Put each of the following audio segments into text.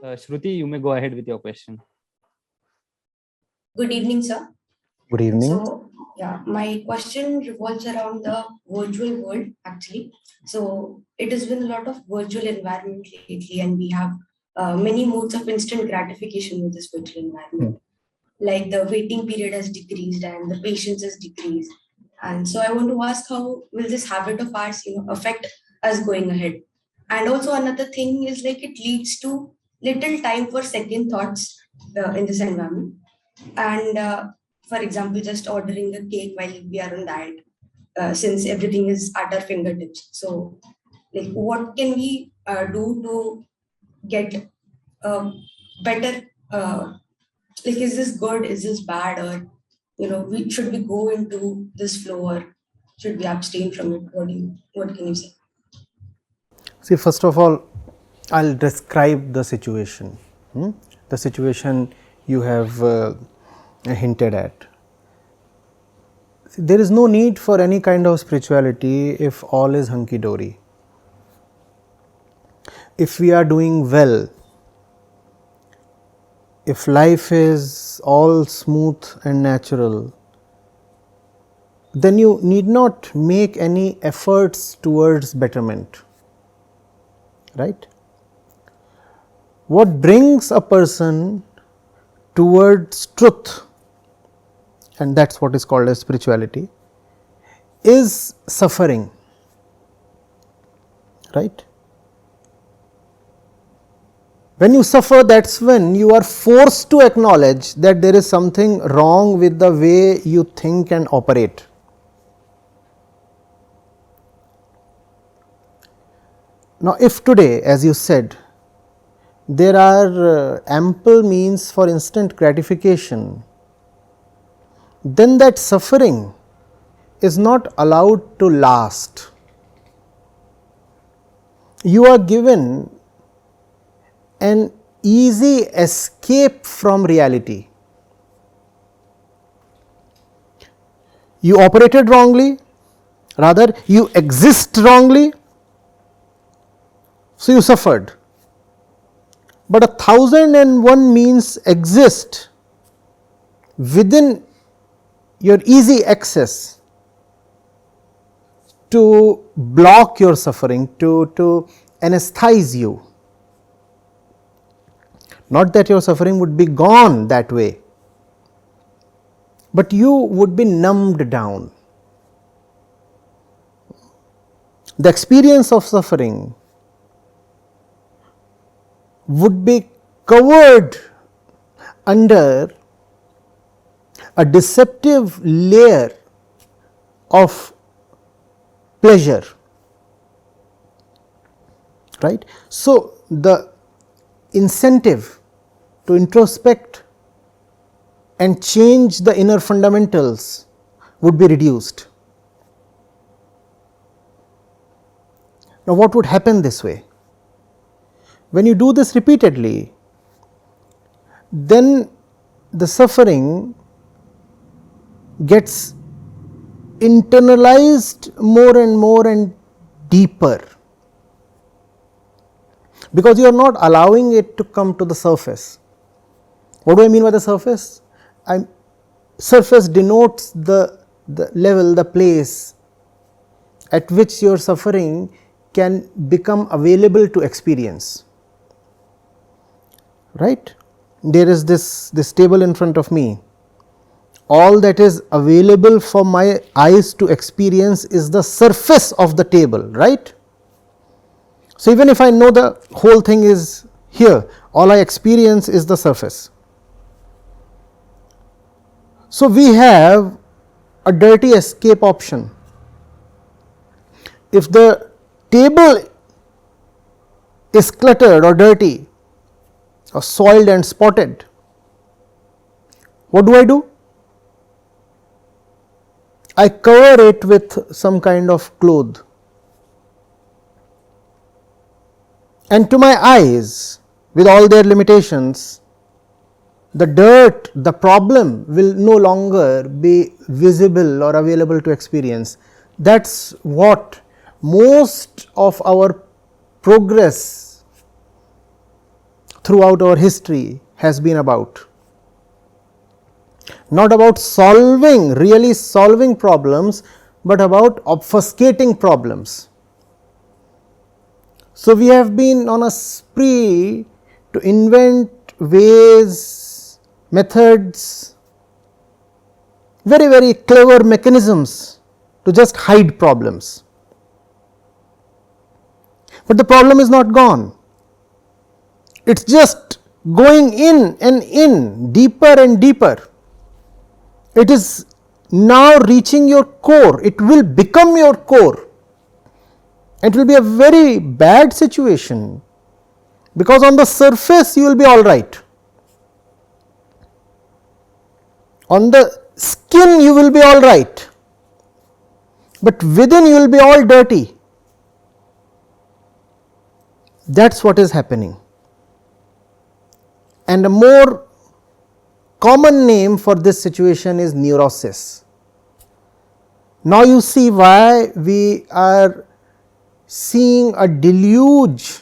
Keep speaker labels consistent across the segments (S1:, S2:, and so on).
S1: Shruti, you may go ahead with your question.
S2: Good evening, sir.
S3: Good evening.
S2: So, my question revolves around the virtual world actually. So, it has been a lot of virtual environment lately, and we have many modes of instant gratification in this virtual environment. Like the waiting period has decreased and the patience has decreased. And so, I want to ask, how will this habit of ours, affect us going ahead? And also, another thing is like it leads to little time for second thoughts in this environment. And for example, just ordering a cake while we are on diet, since everything is at our fingertips. So, like, what can we do to get better? Like, is this good? Is this bad? Or should we go into this flow, or should we abstain from it? What can you say?
S3: See, first of all, I'll describe the situation. The situation you have hinted at. See, there is no need for any kind of spirituality if all is hunky dory. If we are doing well, if life is all smooth and natural, then you need not make any efforts towards betterment, right? What brings a person towards truth, and that is what is called as spirituality, is suffering, right? When you suffer, that is when you are forced to acknowledge that there is something wrong with the way you think and operate. Now, if today, as you said, there are ample means for instant gratification, then that suffering is not allowed to last. You are given an easy escape from reality. You operated wrongly, rather you exist wrongly, so you suffered. But 1001 means exist within your easy access to block your suffering, to anesthetize you. Not that your suffering would be gone that way, but you would be numbed down. The experience of suffering would be covered under a deceptive layer of pleasure, right. So, the incentive to introspect and change the inner fundamentals would be reduced. Now, what would happen this way? When you do this repeatedly, then the suffering gets internalized more and deeper, because you are not allowing it to come to the surface. What do I mean by the surface? Surface denotes the level, the place at which your suffering can become available to experience, right. There is this table in front of me. All that is available for my eyes to experience is the surface of the table, right. So, even if I know the whole thing is here, all I experience is the surface. So, we have a dirty escape option. If the table is cluttered or dirty or soiled and spotted, what do? I cover it with some kind of cloth, and to my eyes, with all their limitations, the dirt, the problem will no longer be visible or available to experience. That is what most of our progress throughout our history has been about. Not about solving, really solving problems, but about obfuscating problems. So, we have been on a spree to invent ways, methods, very, very clever mechanisms to just hide problems. But the problem is not gone. It is just going in and in, deeper and deeper. It is now reaching your core. It will become your core. It will be a very bad situation, because on the surface you will be all right. On the skin you will be all right, but within you will be all dirty. That is what is happening. And a more common name for this situation is neurosis. Now you see why we are seeing a deluge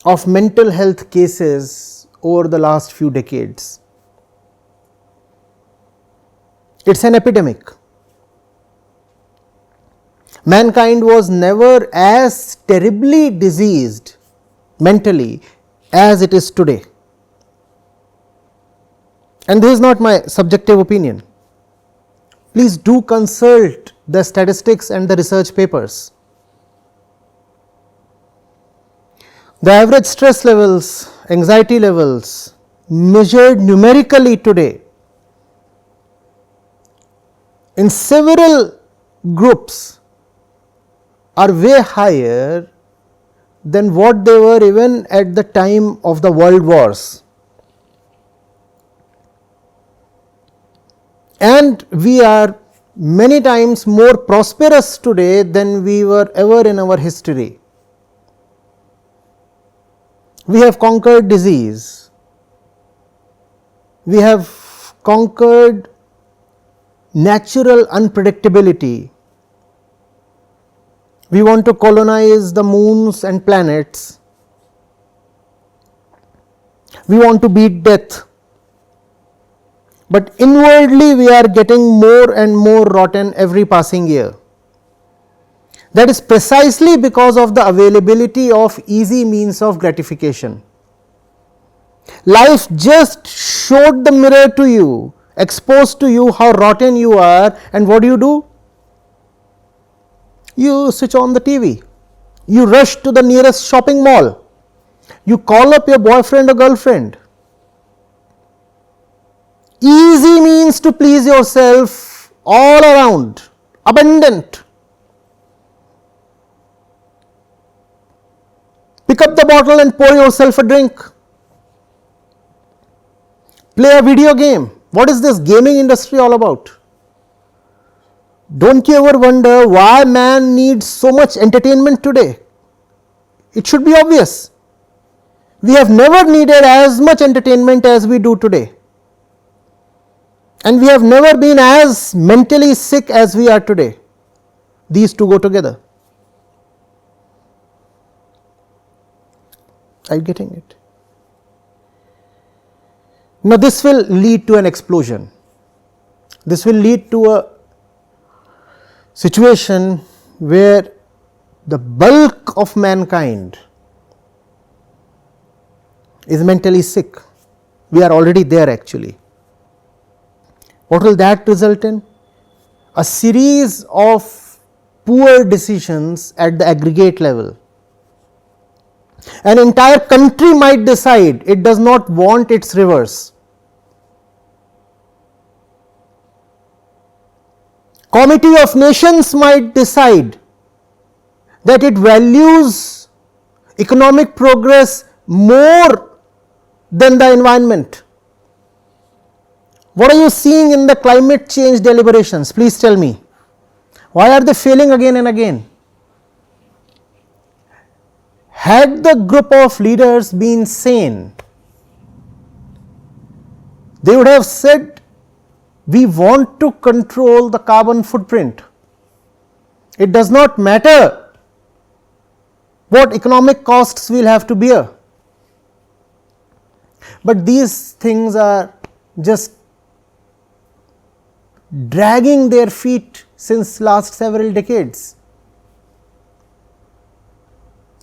S3: of mental health cases over the last few decades. It is an epidemic. Mankind was never as terribly diseased mentally as it is today. And this is not my subjective opinion. Please do consult the statistics and the research papers. The average stress levels, anxiety levels measured numerically today in several groups are way higher than what they were even at the time of the world wars. And we are many times more prosperous today than we were ever in our history. We have conquered disease. We have conquered natural unpredictability. We want to colonize the moons and planets. We want to beat death. But inwardly we are getting more and more rotten every passing year. That is precisely because of the availability of easy means of gratification. Life just showed the mirror to you, exposed to you how rotten you are, and what do? You switch on the TV, you rush to the nearest shopping mall, you call up your boyfriend or girlfriend. Easy means to please yourself all around, abundant. Pick up the bottle and pour yourself a drink. Play a video game. What is this gaming industry all about? Don't you ever wonder why man needs so much entertainment today? It should be obvious. We have never needed as much entertainment as we do today. And we have never been as mentally sick as we are today. These two go together. Are you getting it? Now this will lead to an explosion. This will lead to a situation where the bulk of mankind is mentally sick. We are already there actually. What will that result in? A series of poor decisions at the aggregate level. An entire country might decide it does not want its rivers. Committee of Nations might decide that it values economic progress more than the environment. What are you seeing in the climate change deliberations? Please tell me. Why are they failing again and again? Had the group of leaders been sane, they would have said, we want to control the carbon footprint. It does not matter what economic costs we will have to bear. But these things are just dragging their feet since last several decades,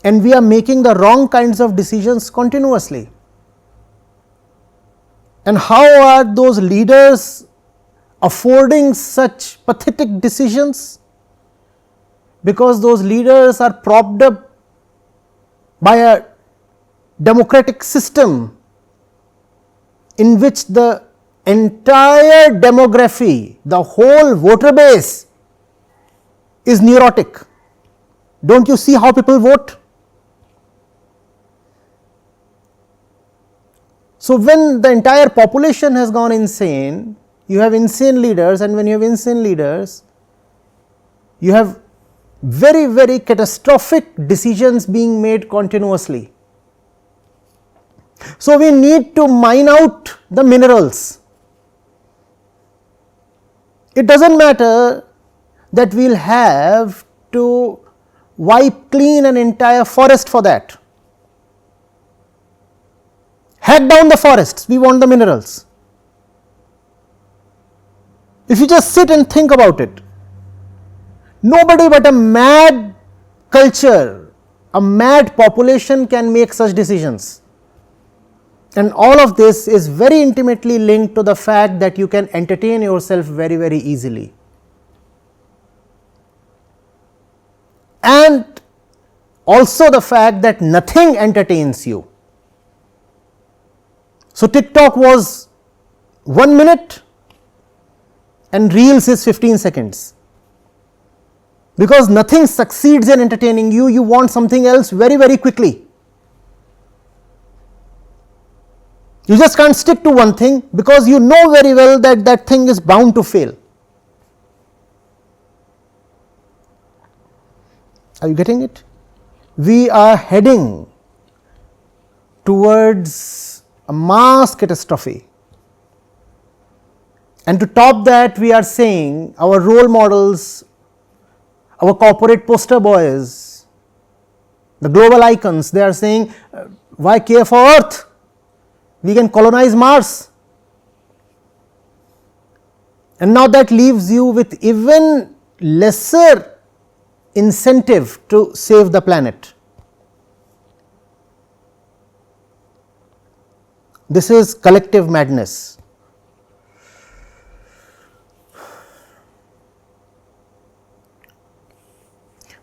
S3: and we are making the wrong kinds of decisions continuously. And how are those leaders affording such pathetic decisions? Because those leaders are propped up by a democratic system in which the entire demography, the whole voter base is neurotic. Don't you see how people vote? So, when the entire population has gone insane, you have insane leaders, and when you have insane leaders, you have very, very catastrophic decisions being made continuously. So, we need to mine out the minerals. It does not matter that we will have to wipe clean an entire forest for that. Hack down the forests, we want the minerals. If you just sit and think about it, nobody but a mad culture, a mad population can make such decisions. And all of this is very intimately linked to the fact that you can entertain yourself very, very easily. And also the fact that nothing entertains you. So, TikTok was 1 minute and Reels is 15 seconds. Because nothing succeeds in entertaining you, you want something else very, very quickly. You just can't stick to one thing because you know very well that that thing is bound to fail. Are you getting it? We are heading towards a mass catastrophe, and to top that, we are saying our role models, our corporate poster boys, the global icons, they are saying, why care for Earth? We can colonize Mars. And now that leaves you with even lesser incentive to save the planet. This is collective madness.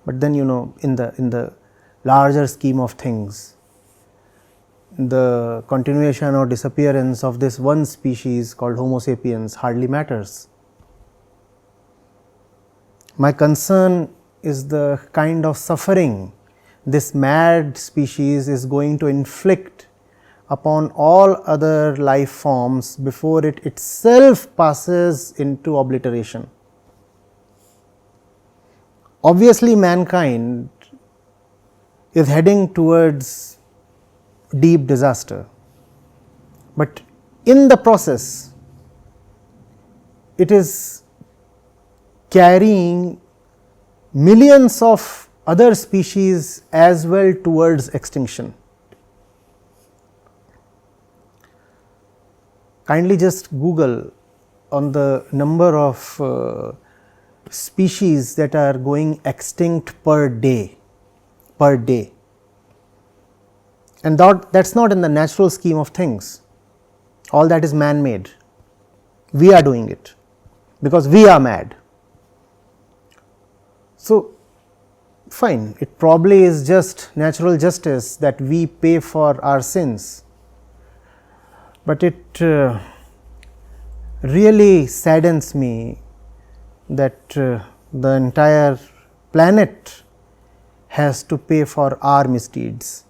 S3: But then, you know, in the larger scheme of things, the continuation or disappearance of this one species called Homo sapiens hardly matters. My concern is the kind of suffering this mad species is going to inflict upon all other life forms before it itself passes into obliteration. Obviously, mankind is heading towards deep disaster, but in the process, it is carrying millions of other species as well towards extinction. Kindly just Google on the number of species that are going extinct per day, and that is not in the natural scheme of things. All that is man made. We are doing it because we are mad. So, fine, it probably is just natural justice that we pay for our sins, but it really saddens me that the entire planet has to pay for our misdeeds.